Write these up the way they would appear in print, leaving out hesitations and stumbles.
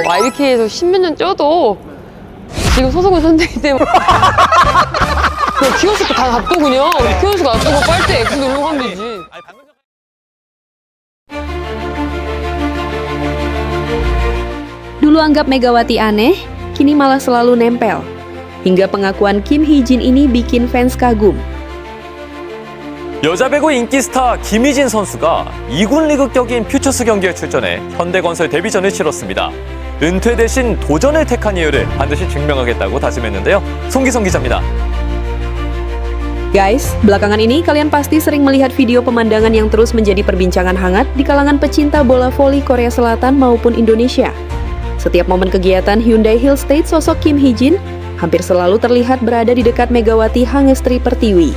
뭐 IBK에서 10몇 년 뛰어도 지금 소속을 선택이기 때문에 키워스도 다 놔둬 그냥 키워스가 놔두고 빨대 X 누르고 하면 되지. Dulu anggap Megawati aneh, kini malah selalu nempel. Hingga pengakuan Kim Hee-jin ini bikin fans kagum. 여자 배구 인기 스타 김희진 선수가 2군 리그격인 퓨처스 경기에 출전해 현대건설 데뷔전을 치렀습니다. 은퇴 대신 도전을 택한 이유를 반드시 증명하겠다고 다짐했는데요. 송기성 기자입니다. Guys, belakangan ini kalian pasti sering melihat video pemandangan yang terus menjadi perbincangan hangat di kalangan pecinta bola voli Korea Selatan maupun Indonesia. Setiap momen kegiatan Hyundai Hill State sosok Kim Hee-jin hampir selalu terlihat berada di dekat Megawati Hangestri Pertiwi.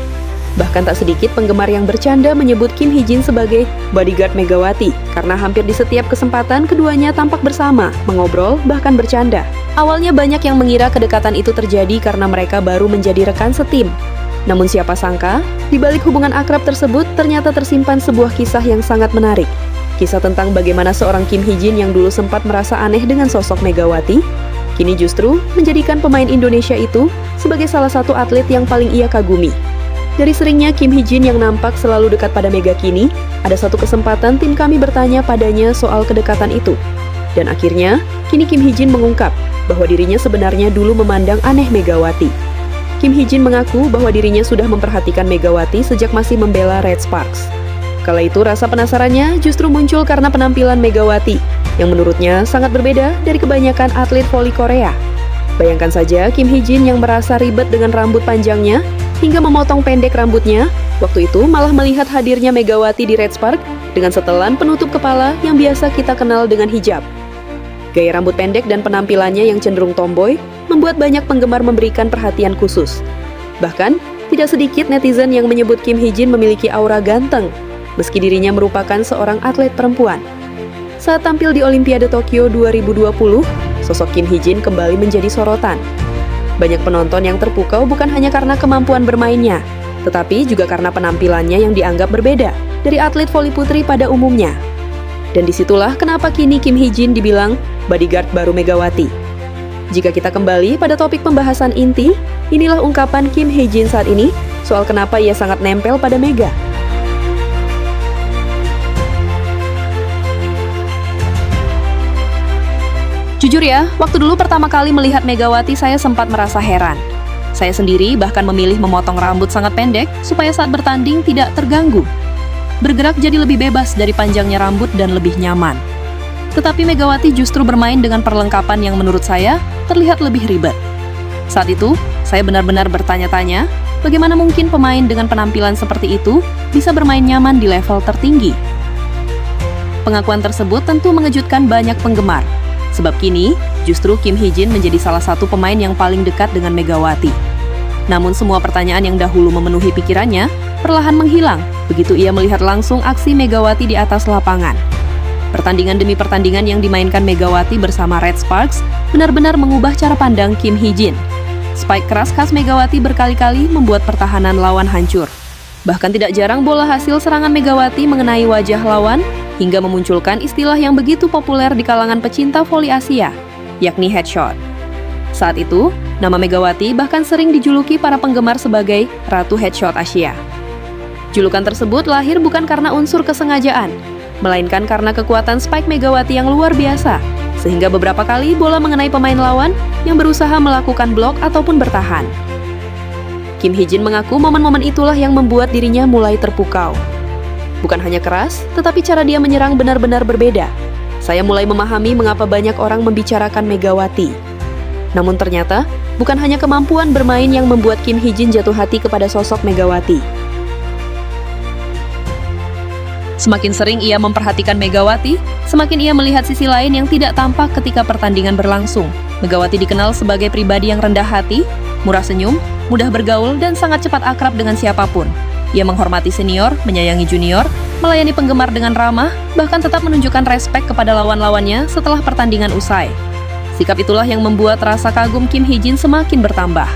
Bahkan tak sedikit penggemar yang bercanda menyebut Kim Hee-jin sebagai bodyguard Megawati karena hampir di setiap kesempatan keduanya tampak bersama, mengobrol, bahkan bercanda. Awalnya banyak yang mengira kedekatan itu terjadi karena mereka baru menjadi rekan setim. Namun siapa sangka, di balik hubungan akrab tersebut ternyata tersimpan sebuah kisah yang sangat menarik. Kisah tentang bagaimana seorang Kim Hee-jin yang dulu sempat merasa aneh dengan sosok Megawati, kini justru menjadikan pemain Indonesia itu sebagai salah satu atlet yang paling ia kagumi. Dari seringnya Kim Hee-jin yang nampak selalu dekat pada Mega kini, ada satu kesempatan tim kami bertanya padanya soal kedekatan itu. Dan akhirnya, kini Kim Hee-jin mengungkap bahwa dirinya sebenarnya dulu memandang aneh Megawati. Kim Hee-jin mengaku bahwa dirinya sudah memperhatikan Megawati sejak masih membela Red Sparks. Kala itu rasa penasarannya justru muncul karena penampilan Megawati, yang menurutnya sangat berbeda dari kebanyakan atlet voli Korea. Bayangkan saja Kim Hee-jin yang merasa ribet dengan rambut panjangnya, hingga memotong pendek rambutnya, waktu itu malah melihat hadirnya Megawati di Red Spark dengan setelan penutup kepala yang biasa kita kenal dengan hijab. Gaya rambut pendek dan penampilannya yang cenderung tomboy membuat banyak penggemar memberikan perhatian khusus. Bahkan, tidak sedikit netizen yang menyebut Kim Hee-jin memiliki aura ganteng, meski dirinya merupakan seorang atlet perempuan. Saat tampil di Olimpiade Tokyo 2020, sosok Kim Hee-jin kembali menjadi sorotan. Banyak penonton yang terpukau bukan hanya karena kemampuan bermainnya, tetapi juga karena penampilannya yang dianggap berbeda dari atlet voli putri pada umumnya. Dan disitulah kenapa kini Kim Hee-jin dibilang bodyguard baru Megawati. Jika kita kembali pada topik pembahasan inti, inilah ungkapan Kim Hee-jin saat ini soal kenapa ia sangat nempel pada Mega. Jujur ya, waktu dulu pertama kali melihat Megawati saya sempat merasa heran. Saya sendiri bahkan memilih memotong rambut sangat pendek supaya saat bertanding tidak terganggu. Bergerak jadi lebih bebas dari panjangnya rambut dan lebih nyaman. Tetapi Megawati justru bermain dengan perlengkapan yang menurut saya terlihat lebih ribet. Saat itu, saya benar-benar bertanya-tanya, bagaimana mungkin pemain dengan penampilan seperti itu bisa bermain nyaman di level tertinggi? Pengakuan tersebut tentu mengejutkan banyak penggemar. Sebab kini, justru Kim Hee-jin menjadi salah satu pemain yang paling dekat dengan Megawati. Namun semua pertanyaan yang dahulu memenuhi pikirannya, perlahan menghilang begitu ia melihat langsung aksi Megawati di atas lapangan. Pertandingan demi pertandingan yang dimainkan Megawati bersama Red Sparks benar-benar mengubah cara pandang Kim Hee-jin. Spike keras khas Megawati berkali-kali membuat pertahanan lawan hancur. Bahkan tidak jarang bola hasil serangan Megawati mengenai wajah lawan, hingga memunculkan istilah yang begitu populer di kalangan pecinta voli Asia, yakni headshot. Saat itu, nama Megawati bahkan sering dijuluki para penggemar sebagai Ratu Headshot Asia. Julukan tersebut lahir bukan karena unsur kesengajaan, melainkan karena kekuatan spike Megawati yang luar biasa, sehingga beberapa kali bola mengenai pemain lawan yang berusaha melakukan blok ataupun bertahan. Kim Hee-jin mengaku momen-momen itulah yang membuat dirinya mulai terpukau. Bukan hanya keras, tetapi cara dia menyerang benar-benar berbeda. Saya mulai memahami mengapa banyak orang membicarakan Megawati. Namun ternyata, bukan hanya kemampuan bermain yang membuat Kim Hee-jin jatuh hati kepada sosok Megawati. Semakin sering ia memperhatikan Megawati, semakin ia melihat sisi lain yang tidak tampak ketika pertandingan berlangsung. Megawati dikenal sebagai pribadi yang rendah hati, murah senyum, mudah bergaul, dan sangat cepat akrab dengan siapapun. Ia menghormati senior, menyayangi junior, melayani penggemar dengan ramah, bahkan tetap menunjukkan respek kepada lawan-lawannya setelah pertandingan usai. Sikap itulah yang membuat rasa kagum Kim Hee-jin semakin bertambah.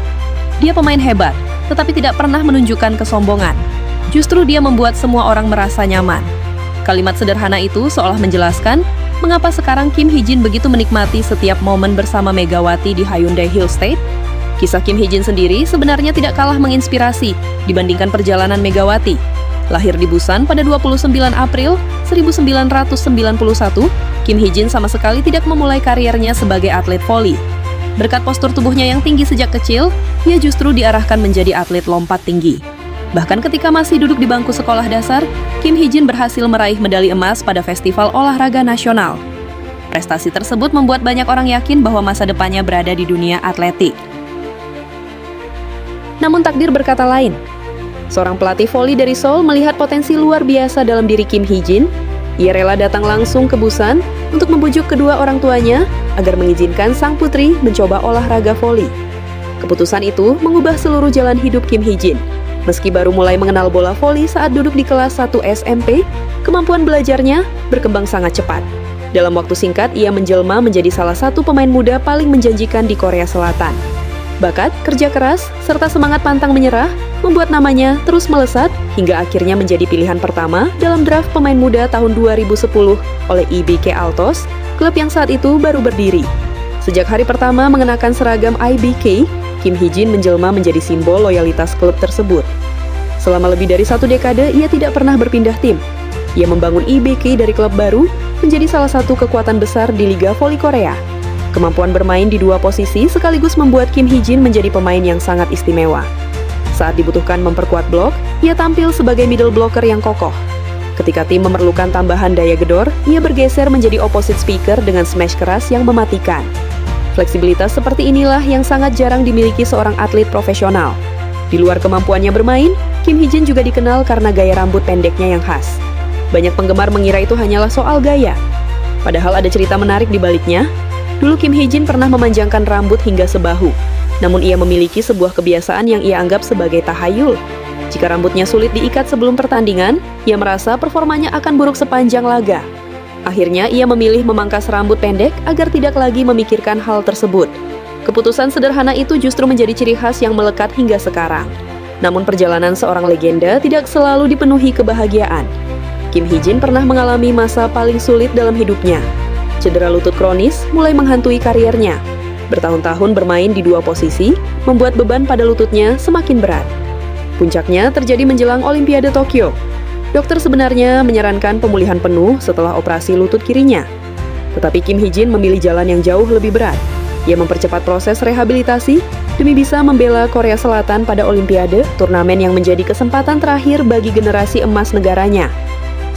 Dia pemain hebat, tetapi tidak pernah menunjukkan kesombongan. Justru dia membuat semua orang merasa nyaman. Kalimat sederhana itu seolah menjelaskan mengapa sekarang Kim Hee-jin begitu menikmati setiap momen bersama Megawati di Hyundai Hill State? Kisah Kim Hee-jin sendiri sebenarnya tidak kalah menginspirasi dibandingkan perjalanan Megawati. Lahir di Busan pada 29 April 1991, Kim Hee-jin sama sekali tidak memulai karirnya sebagai atlet voli. Berkat postur tubuhnya yang tinggi sejak kecil, ia justru diarahkan menjadi atlet lompat tinggi. Bahkan ketika masih duduk di bangku sekolah dasar, Kim Hee-jin berhasil meraih medali emas pada Festival Olahraga Nasional. Prestasi tersebut membuat banyak orang yakin bahwa masa depannya berada di dunia atletik. Namun takdir berkata lain. Seorang pelatih voli dari Seoul melihat potensi luar biasa dalam diri Kim Hee-jin. Ia rela datang langsung ke Busan untuk membujuk kedua orang tuanya agar mengizinkan sang putri mencoba olahraga voli. Keputusan itu mengubah seluruh jalan hidup Kim Hee-jin. Meski baru mulai mengenal bola voli saat duduk di kelas 1 SMP, kemampuan belajarnya berkembang sangat cepat. Dalam waktu singkat, ia menjelma menjadi salah satu pemain muda paling menjanjikan di Korea Selatan. Bakat, kerja keras, serta semangat pantang menyerah membuat namanya terus melesat hingga akhirnya menjadi pilihan pertama dalam draft pemain muda tahun 2010 oleh IBK Altos, klub yang saat itu baru berdiri. Sejak hari pertama mengenakan seragam IBK, Kim Hee-jin menjelma menjadi simbol loyalitas klub tersebut. Selama lebih dari 1 dekade, ia tidak pernah berpindah tim. Ia membangun IBK dari klub baru menjadi salah satu kekuatan besar di Liga Voli Korea. Kemampuan bermain di dua posisi sekaligus membuat Kim Hee-jin menjadi pemain yang sangat istimewa. Saat dibutuhkan memperkuat blok, ia tampil sebagai middle blocker yang kokoh. Ketika tim memerlukan tambahan daya gedor, ia bergeser menjadi opposite speaker dengan smash keras yang mematikan. Fleksibilitas seperti inilah yang sangat jarang dimiliki seorang atlet profesional. Di luar kemampuannya bermain, Kim Hee-jin juga dikenal karena gaya rambut pendeknya yang khas. Banyak penggemar mengira itu hanyalah soal gaya. Padahal ada cerita menarik di baliknya. Dulu Kim Hee-jin pernah memanjangkan rambut hingga sebahu. Namun ia memiliki sebuah kebiasaan yang ia anggap sebagai tahayul. Jika rambutnya sulit diikat sebelum pertandingan, ia merasa performanya akan buruk sepanjang laga. Akhirnya ia memilih memangkas rambut pendek agar tidak lagi memikirkan hal tersebut. Keputusan sederhana itu justru menjadi ciri khas yang melekat hingga sekarang. Namun perjalanan seorang legenda tidak selalu dipenuhi kebahagiaan. Kim Hee-jin pernah mengalami masa paling sulit dalam hidupnya. Cedera lutut kronis mulai menghantui karirnya. Bertahun-tahun bermain di dua posisi membuat beban pada lututnya semakin berat. Puncaknya terjadi menjelang Olimpiade Tokyo. Dokter sebenarnya menyarankan pemulihan penuh setelah operasi lutut kirinya. Tetapi Kim Hee-jin memilih jalan yang jauh lebih berat. Ia mempercepat proses rehabilitasi demi bisa membela Korea Selatan pada Olimpiade, turnamen yang menjadi kesempatan terakhir bagi generasi emas negaranya.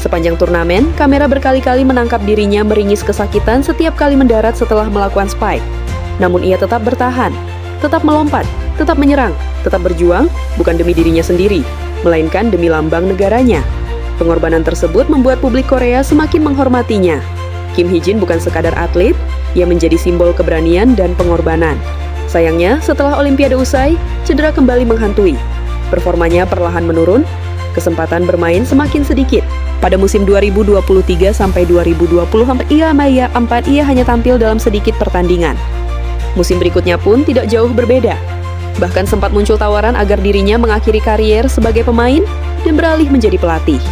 Sepanjang turnamen, kamera berkali-kali menangkap dirinya meringis kesakitan setiap kali mendarat setelah melakukan spike. Namun ia tetap bertahan, tetap melompat, tetap menyerang, tetap berjuang, bukan demi dirinya sendiri, melainkan demi lambang negaranya. Pengorbanan tersebut membuat publik Korea semakin menghormatinya. Kim Hee-jin bukan sekadar atlet, ia menjadi simbol keberanian dan pengorbanan. Sayangnya, setelah Olimpiade usai, cedera kembali menghantui. Performanya perlahan menurun, kesempatan bermain semakin sedikit. Pada musim 2023 sampai 2024, ia hanya tampil dalam sedikit pertandingan. Musim berikutnya pun tidak jauh berbeda. Bahkan sempat muncul tawaran agar dirinya mengakhiri karier sebagai pemain dan beralih menjadi pelatih.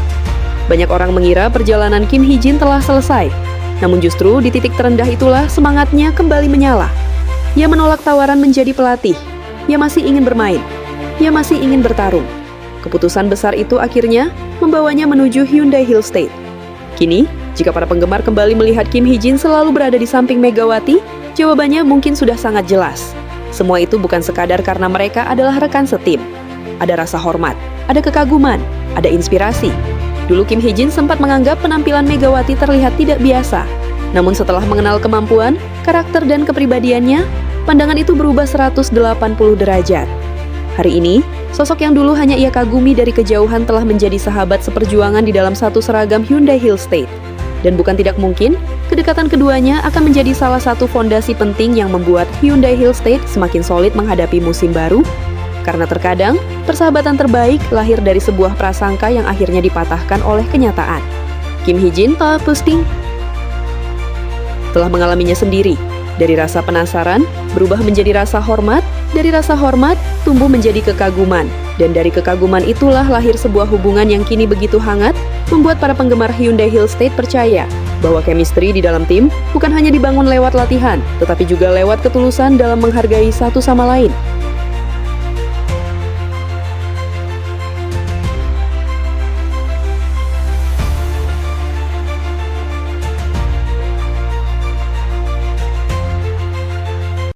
Banyak orang mengira perjalanan Kim Hee-jin telah selesai. Namun justru di titik terendah itulah semangatnya kembali menyala. Ia menolak tawaran menjadi pelatih. Ia masih ingin bermain. Ia masih ingin bertarung. Keputusan besar itu akhirnya membawanya menuju Hyundai Hill State. Kini, jika para penggemar kembali melihat Kim Hee-jin selalu berada di samping Megawati, jawabannya mungkin sudah sangat jelas. Semua itu bukan sekadar karena mereka adalah rekan setim. Ada rasa hormat, ada kekaguman, ada inspirasi. Dulu Kim Hee-jin sempat menganggap penampilan Megawati terlihat tidak biasa. Namun setelah mengenal kemampuan, karakter dan kepribadiannya, pandangan itu berubah 180 derajat. Hari ini, sosok yang dulu hanya ia kagumi dari kejauhan telah menjadi sahabat seperjuangan di dalam satu seragam Hyundai Hill State. Dan bukan tidak mungkin, kedekatan keduanya akan menjadi salah satu fondasi penting yang membuat Hyundai Hill State semakin solid menghadapi musim baru. Karena terkadang, persahabatan terbaik lahir dari sebuah prasangka yang akhirnya dipatahkan oleh kenyataan. Kim Hee-jin telah mengalaminya sendiri. Dari rasa penasaran, berubah menjadi rasa hormat, dari rasa hormat, tumbuh menjadi kekaguman, Dan dari kekaguman itulah lahir sebuah hubungan yang kini begitu hangat, membuat para penggemar Hyundai Hill State percaya bahwa chemistry di dalam tim bukan hanya dibangun lewat latihan, tetapi juga lewat ketulusan dalam menghargai satu sama lain.